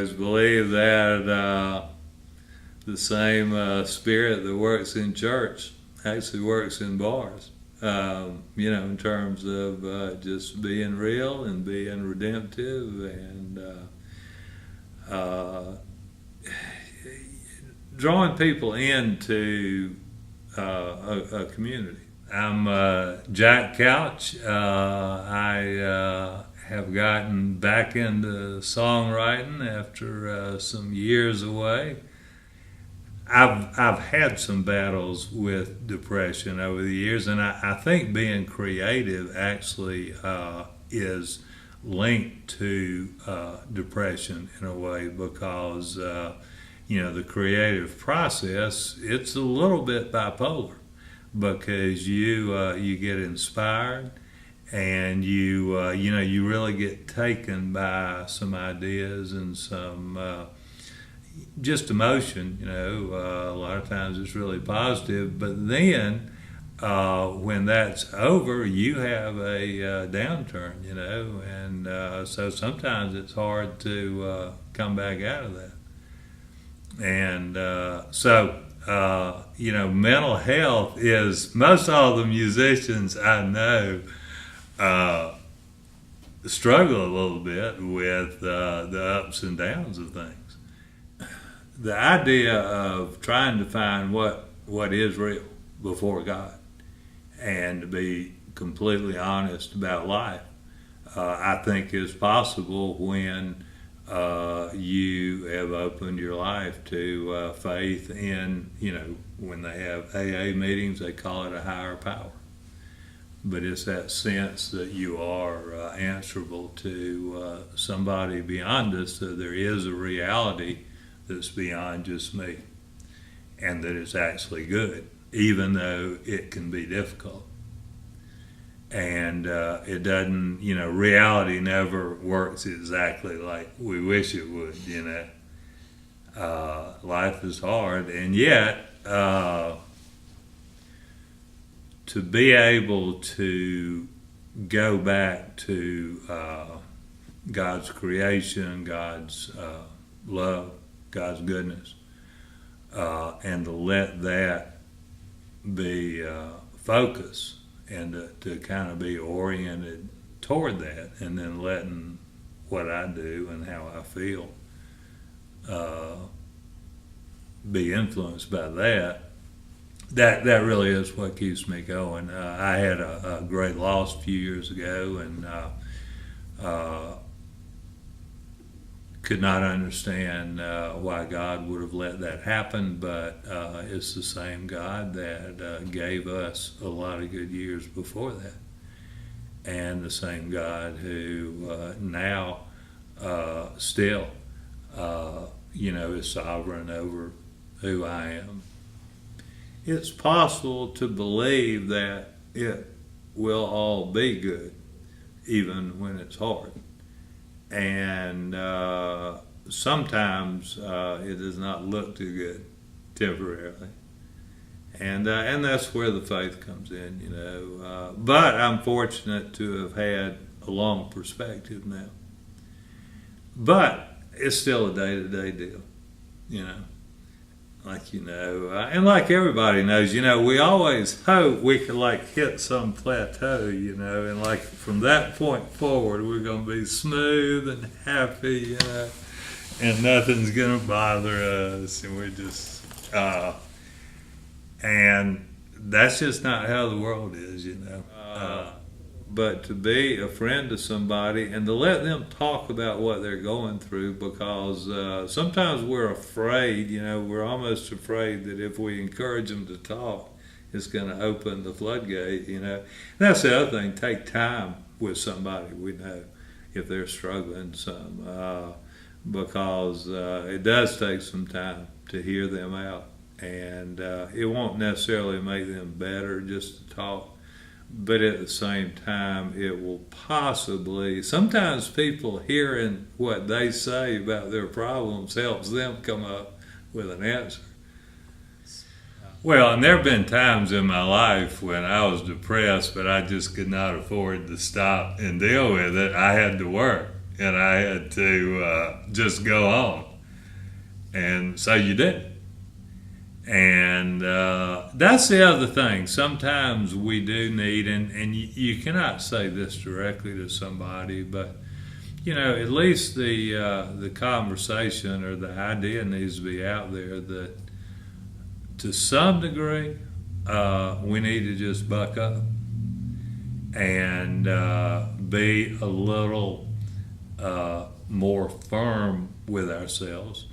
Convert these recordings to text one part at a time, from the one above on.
always believed that the same spirit that works in church actually works in bars. In terms of just being real and being redemptive and drawing people into a community. I'm Jack Couch. I have gotten back into songwriting after some years away. I've had some battles with depression over the years, and I think being creative actually is linked to depression in a way, because the creative process, it's a little bit bipolar, because you get inspired and you really get taken by some ideas and some just emotion. A lot of times it's really positive, but then when that's over, you have a downturn, and so sometimes it's hard to come back out of that. And mental health is, most all the musicians I know struggle a little bit with the ups and downs of things. The idea of trying to find what is real before God and to be completely honest about life, I think is possible when you have opened your life to faith in, when they have AA meetings, they call it a higher power. But it's that sense that you are answerable to somebody beyond us, that there is a reality that's beyond just me, and that it's actually good, even though it can be difficult. And it doesn't, reality never works exactly like we wish it would, life is hard, and yet to be able to go back to God's creation, God's love, God's goodness, and to let that be focus, and to kind of be oriented toward that, and then letting what I do and how I feel be influenced by that. That really is what keeps me going. I had a great loss a few years ago, and could not understand why God would have let that happen, but it's the same God that gave us a lot of good years before that, and the same God who now still is sovereign over who I am. It's possible to believe that it will all be good, even when it's hard. And sometimes it does not look too good temporarily, and that's where the faith comes in, But I'm fortunate to have had a long perspective now. But it's still a day-to-day deal, and like everybody knows, we always hope we can hit some plateau, and from that point forward, we're going to be smooth and happy, and nothing's going to bother us, and we're just, and that's just not how the world is, But to be a friend to somebody and to let them talk about what they're going through, because sometimes we're afraid, we're almost afraid that if we encourage them to talk, it's going to open the floodgate, That's the other thing, take time with somebody we know if they're struggling some, because it does take some time to hear them out, and it won't necessarily make them better just to talk. But at the same time, it will possibly, sometimes people hearing what they say about their problems helps them come up with an answer. Well, and there have been times in my life when I was depressed, but I just could not afford to stop and deal with it. I had to work. and I had to just go on. And so you do. And that's the other thing. Sometimes we do need, and you cannot say this directly to somebody, but at least the conversation or the idea needs to be out there that to some degree we need to just buck up and be a little more firm with ourselves.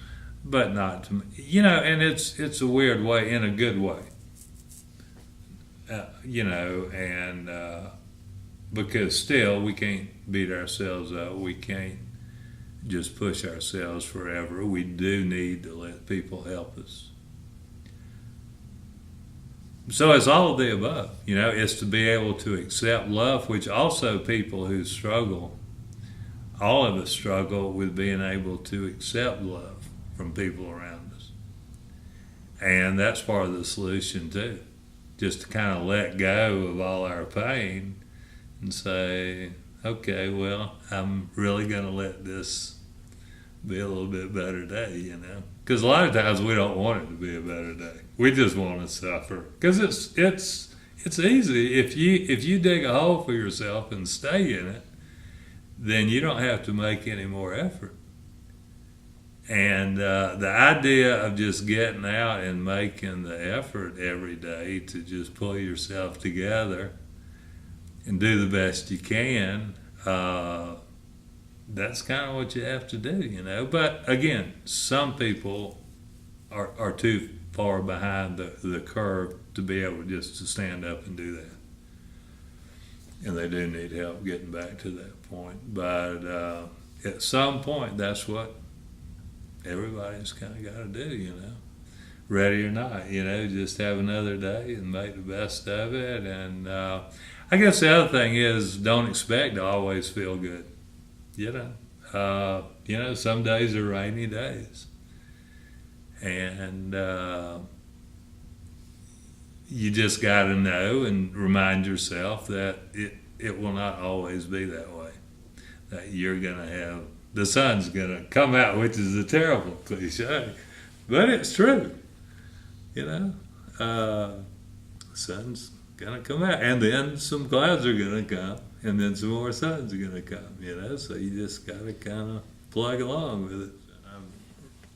But not to me, and it's a weird way, in a good way, and because still we can't beat ourselves up, we can't just push ourselves forever. We do need to let people help us. So it's all of the above, it's to be able to accept love, which also people who struggle, all of us struggle with being able to accept love from people around us. And that's part of the solution too. Just to kind of let go of all our pain and say, okay, well, I'm really going to let this be a little bit better day, Because a lot of times we don't want it to be a better day. We just want to suffer. Because it's easy. If you dig a hole for yourself and stay in it, then you don't have to make any more effort. And the idea of just getting out and making the effort every day to just pull yourself together and do the best you can, that's kind of what you have to do, But again, some people are too far behind the curve to be able just to stand up and do that. And they do need help getting back to that point. But at some point, that's what everybody's kind of got to do, ready or not, just have another day and make the best of it. And I guess the other thing is, don't expect to always feel good, some days are rainy days, and you just got to know and remind yourself that it will not always be that way, that you're going to have, the sun's going to come out, which is a terrible cliche, but it's true. The sun's going to come out, and then some clouds are going to come, and then some more sun's are going to come, so you just got to kind of plug along with it. I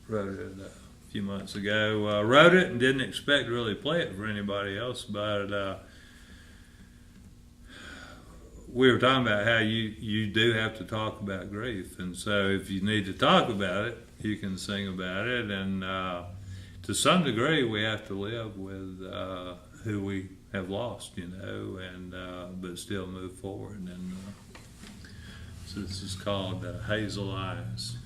wrote it a few months ago. Wrote it and didn't expect to really play it for anybody else, but we were talking about how you do have to talk about grief, and so if you need to talk about it, you can sing about it, and to some degree we have to live with who we have lost, and but still move forward. And so this is called Hazel Eyes.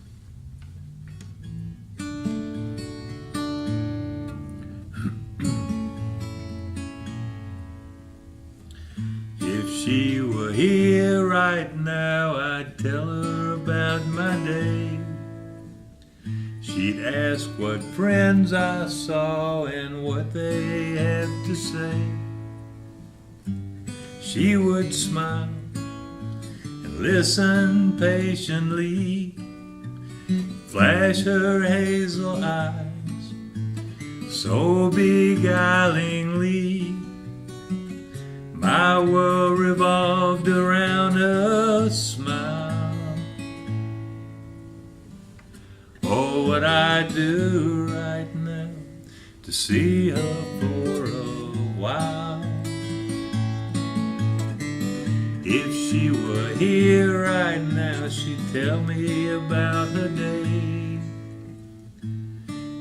If she were here right now, I'd tell her about my day. She'd ask what friends I saw and what they had to say. She would smile and listen patiently, flash her hazel eyes so beguilingly. My world revolved around a smile. Oh, what I'd do right now to see her for a while. If she were here right now, she'd tell me about her day,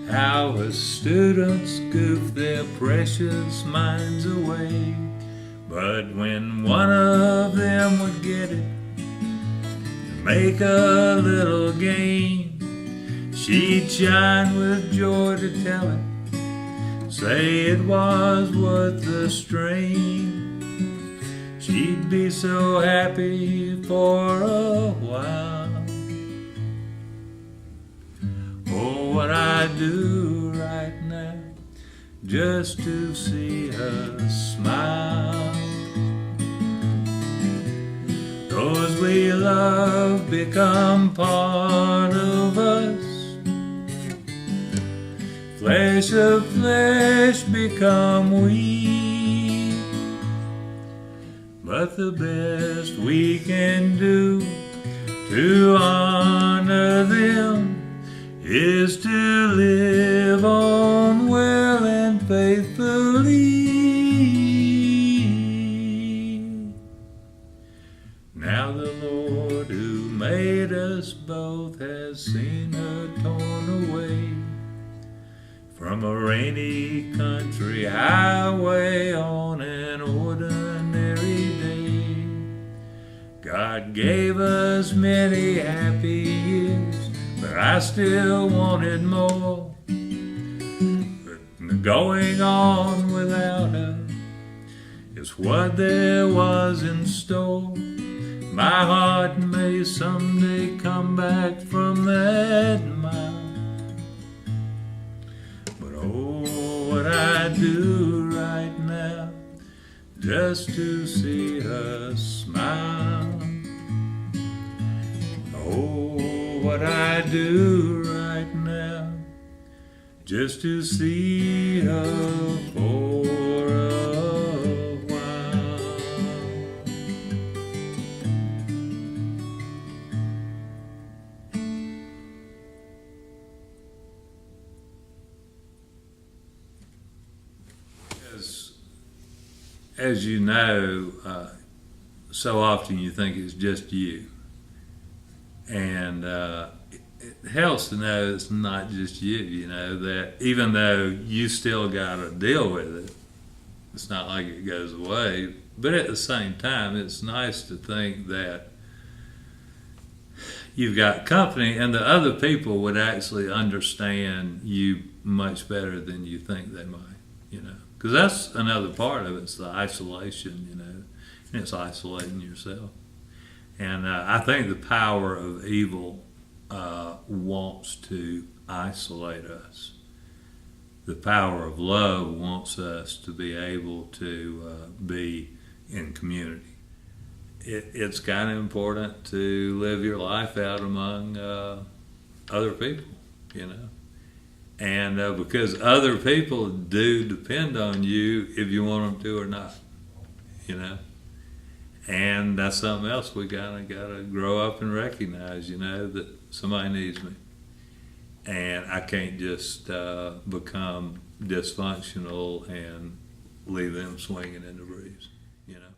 how her students goof their precious minds away. But when one of them would get it, make a little gain, she'd shine with joy to tell it, say it was worth the strain. She'd be so happy for a while. Oh, what I'd do right now just to see her smile. Those those we love become part of us. Flesh of flesh become weak. But the best we can do to honor them is to live on well and faithfully. Now the Lord who made us both has seen her torn away from a rainy country highway on an ordinary day. God gave us many happy years, but I still wanted more. But going on without her is what there was in store. My heart may someday come back from that mile. But oh, what I'd do right now just to see her smile. Oh, what I'd do right now just to see her for a while. As you know, so often you think it's just you. And it helps to know it's not just you, you know, that even though you still got to deal with it, it's not like it goes away. But at the same time, it's nice to think that you've got company and the other people would actually understand you much better than you think they might, you know. Because that's another part of it, it's the isolation, you know, and it's isolating yourself. And I think the power of evil wants to isolate us. The power of love wants us to be able to be in community. It's kind of important to live your life out among other people, you know. And because other people do depend on you if you want them to or not, you know. And that's something else we kind of got to grow up and recognize, you know, that somebody needs me. And I can't just become dysfunctional and leave them swinging in the breeze, you know.